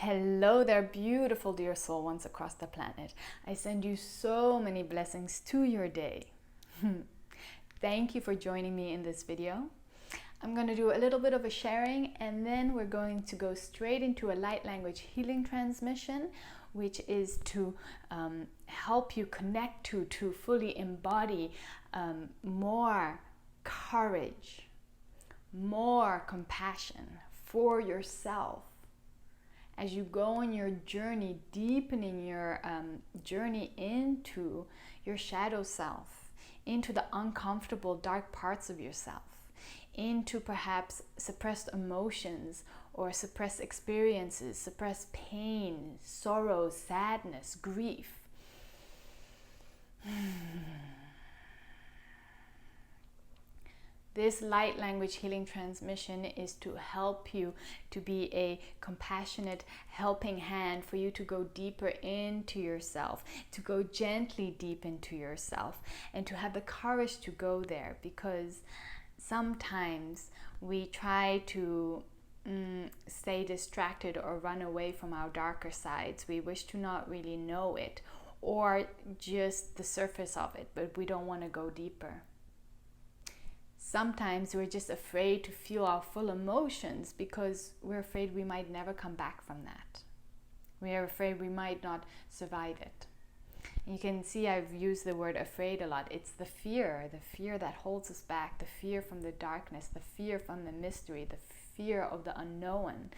Hello there, beautiful dear soul ones across the planet. I send you so many blessings to your day. Thank you for joining me in this video. I'm going to do a little bit of a sharing, and then we're going to go straight into a light language healing transmission, which is to help you connect to fully embody more courage, more compassion for yourself as you go on your journey, deepening your journey into your shadow self, into the uncomfortable dark parts of yourself, into perhaps suppressed emotions or suppressed experiences, suppressed pain, sorrow, sadness, grief. This light language healing transmission is to help you to be a compassionate helping hand for you to go deeper into yourself, to go gently deep into yourself, and to have the courage to go there, because sometimes we try to stay distracted or run away from our darker sides. We wish to not really know it, or just the surface of it, but we don't want to go deeper. Sometimes we're just afraid to feel our full emotions because we're afraid we might never come back from that. We are afraid we might not survive it. And you can see I've used the word afraid a lot. It's the fear that holds us back, the fear from the darkness, the fear from the mystery, the fear of the unknown.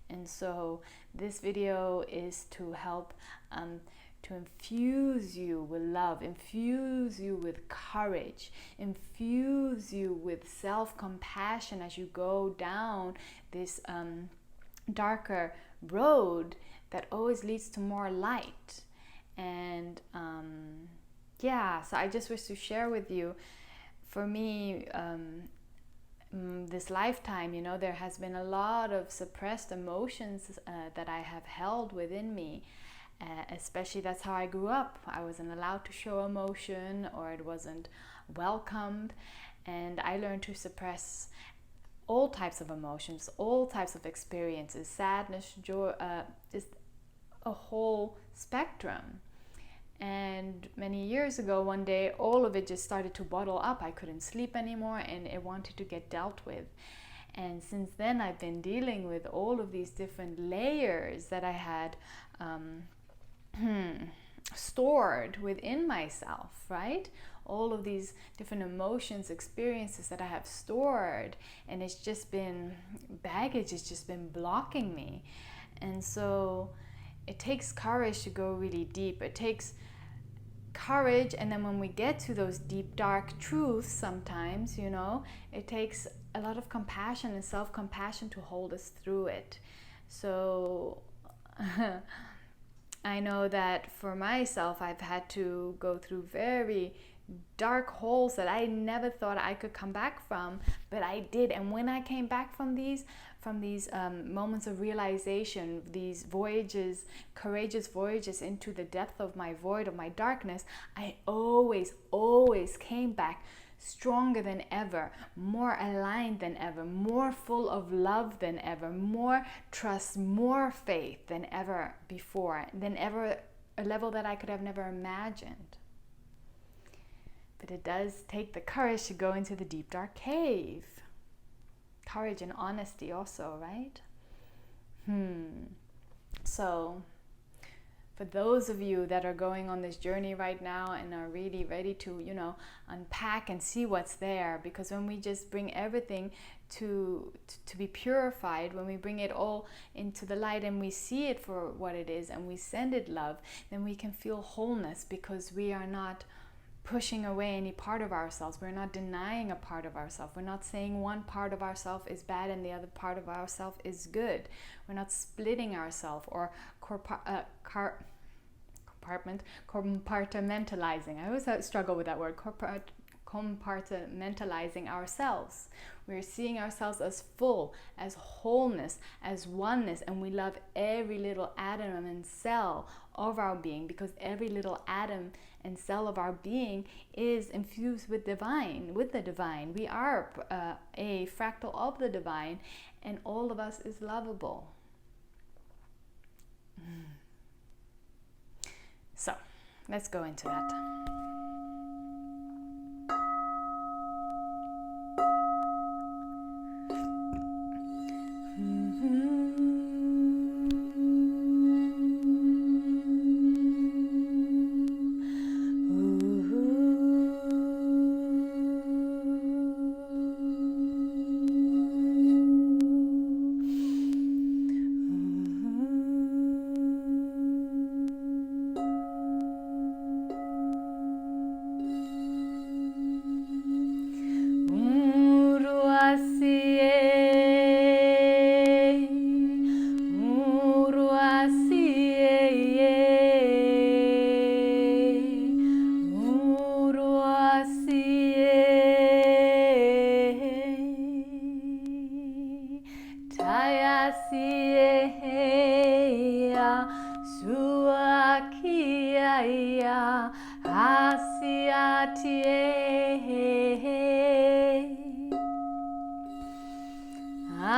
And so this video is to help to infuse you with love, infuse you with courage, infuse you with self-compassion as you go down this darker road that always leads to more light. And so I just wish to share with you, for me, this lifetime, there has been a lot of suppressed emotions that I have held within me. Especially that's how I grew up. I wasn't allowed to show emotion, or it wasn't welcomed, and I learned to suppress all types of emotions, all types of experiences, sadness, joy, just a whole spectrum. And many years ago, one day, all of it just started to bottle up. I couldn't sleep anymore, and it wanted to get dealt with. And since then, I've been dealing with all of these different layers that I had stored within myself, right? All of these different emotions, experiences that I have stored, and it's just been baggage, it's just been blocking me. And so it takes courage to go really deep. It takes courage, and then when we get to those deep dark truths, sometimes, it takes a lot of compassion and self-compassion to hold us through it. So I know that for myself, I've had to go through very dark holes that I never thought I could come back from, but I did. And when I came back from these moments of realization, these voyages, courageous voyages into the depth of my void, of my darkness, I always came back stronger than ever, more aligned than ever, more full of love than ever, more trust, more faith than ever before, than ever, a level that I could have never imagined. But it does take the courage to go into the deep dark cave. Courage and honesty also, right? So for those of you that are going on this journey right now and are really ready to, unpack and see what's there, because when we just bring everything to be purified, when we bring it all into the light and we see it for what it is and we send it love, then we can feel wholeness, because we are not pushing away any part of ourselves. We're not denying a part of ourselves. We're not saying one part of ourselves is bad and the other part of ourselves is good. We're not splitting ourselves or compartmentalizing. I always struggle with that word, compartmentalizing ourselves. We're seeing ourselves as full, as wholeness, as oneness, and we love every little atom and cell of our being, because every little atom and cell of our being is infused with the divine. We are a fractal of the divine, and all of us is lovable. Let's go into that.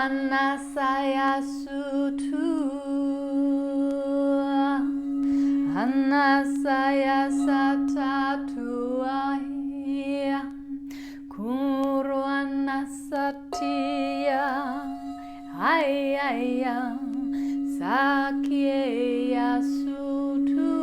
Anasaya sutua, anasaya satatuaya, kuru anasatia, ayaya, sakieya sutue.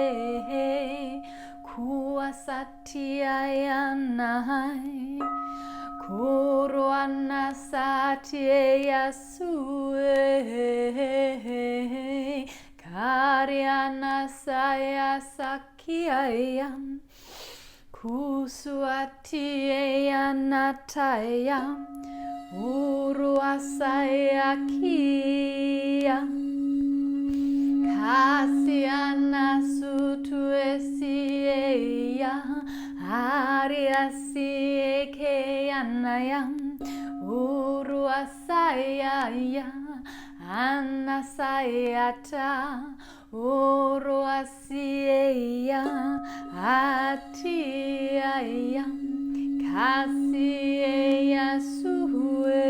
Satayanatie kuasatiayanai kuruana satiyasue karyana saya sakiayam kusuatiyanatayam uruasayakiyam Asiana sutuesieya ariasiekeyanayam uruasayaya anasayata uruasieya atiayam kasieya suhue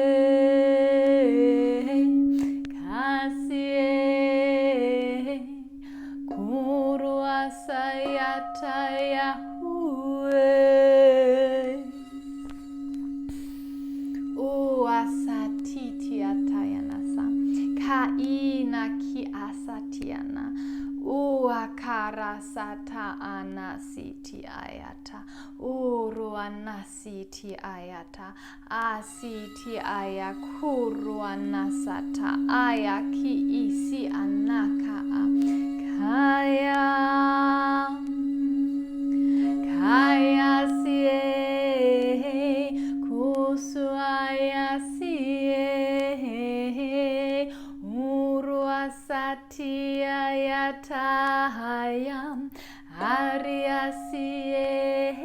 Sayatayahue Uasatitiatayanasa Kaina ki asatiana Uakarasata anasiti ayata Uruanasiti ayata Asiti ayakuruanasata Ayaki isi anaka Kaya sie kusuaya sie uruasatia yatayam aria sie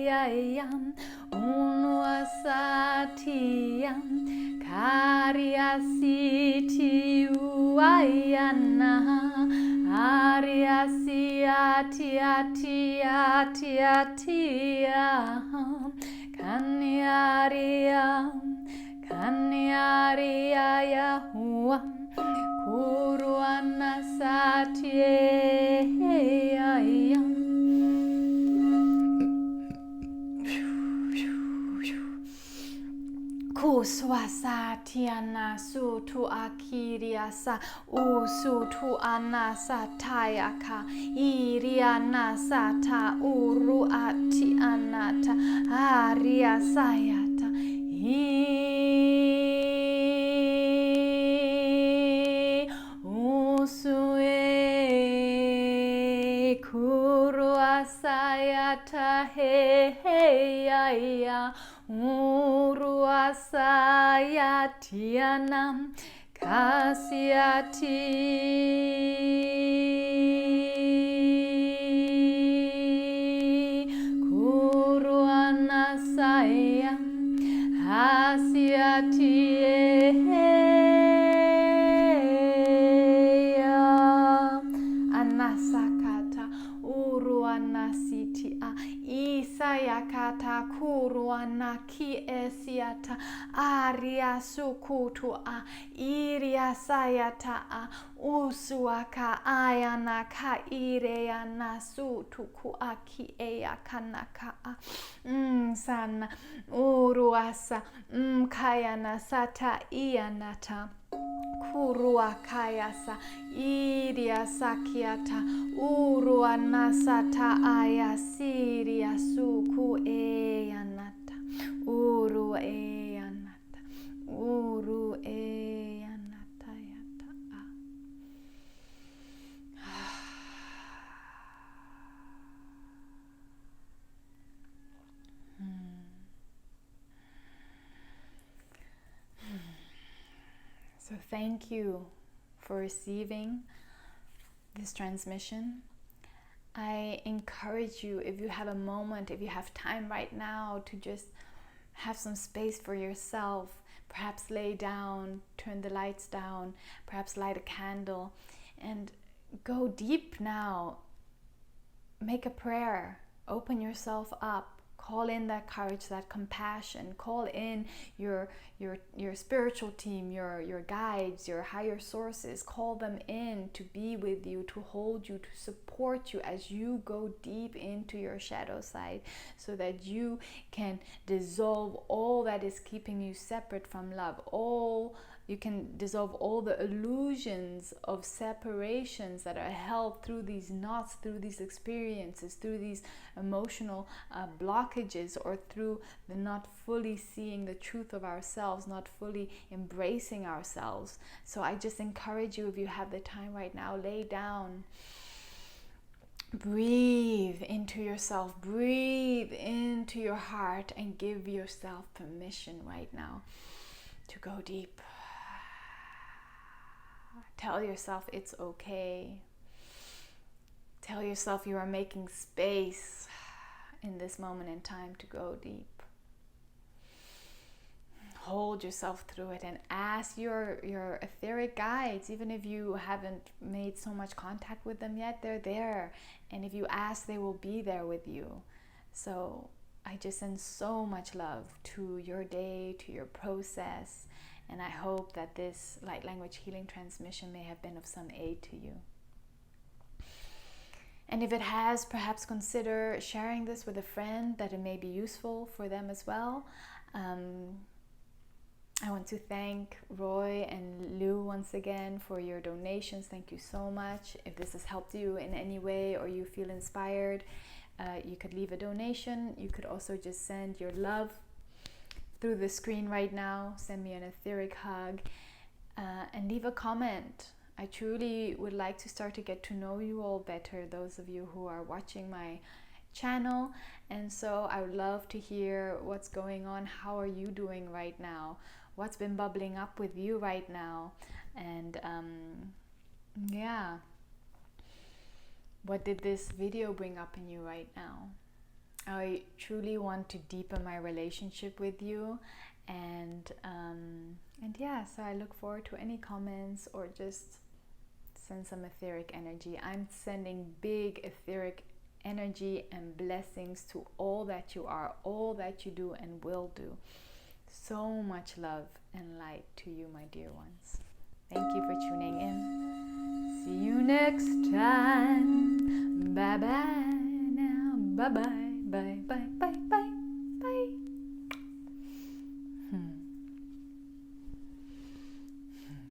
yayam unuasatiam karia siti uayana Aria sia tia tia tia tia Kanyaria Yahuwa Kuruana Satiyayam Kuswasatiana sutu akiriasa usutu anasatayaka iriana sata uruati anata ariasayata usue kuruasayata heya uruasayatianam kasiati kuruanasayam hasiati anasakata uruana siti a isayakata kuruana ki esiata aria sukutu a iria sayata a usuaka ayana ka ireana sutuku aki eyakanaka a sana uruasa kayana sata ianata kurua kayasa iria sakiata urua nasata aya siria suku eyanata uru eyanata uru eyanata yata a. So thank you for receiving this transmission. I encourage you, if you have a moment, if you have time right now, to just have some space for yourself. Perhaps lay down, turn the lights down, perhaps light a candle, and go deep now. Make a prayer, open yourself up. Call in that courage, that compassion. Call in your spiritual team, your guides, your higher sources. Call them in to be with you, to hold you, to support you as you go deep into your shadow side, so that you can dissolve all that is keeping you separate from love. You can dissolve all the illusions of separations that are held through these knots, through these experiences, through these emotional blockages, or through the not fully seeing the truth of ourselves, not fully embracing ourselves. So I just encourage you, if you have the time right now, lay down. Breathe into yourself, breathe into your heart, and give yourself permission right now to go deep. Tell yourself it's okay. Tell yourself you are making space in this moment in time to go deep. Hold yourself through it and ask your etheric guides, even if you haven't made so much contact with them yet, they're there. And if you ask, they will be there with you. So I just send so much love to your day, to your process. And I hope that this light language healing transmission may have been of some aid to you. And if it has, perhaps consider sharing this with a friend, that it may be useful for them as well. I want to thank Roy and Lou once again for your donations. Thank you so much. If this has helped you in any way, or you feel inspired, you could leave a donation. You could also just send your love through the screen right now. Send me an etheric hug, and leave a comment. I truly would like to start to get to know you all better, those of you who are watching my channel. And so I would love to hear what's going on. How are you doing right now? What's been bubbling up with you right now? And what did this video bring up in you right now? I truly want to deepen my relationship with you, and so I look forward to any comments, or just send some etheric energy. I'm sending big etheric energy and blessings to all that you are, all that you do and will do. So much love and light to you, my dear ones. Thank you for tuning in. See you next time. Bye bye now. Bye bye. Bye bye bye.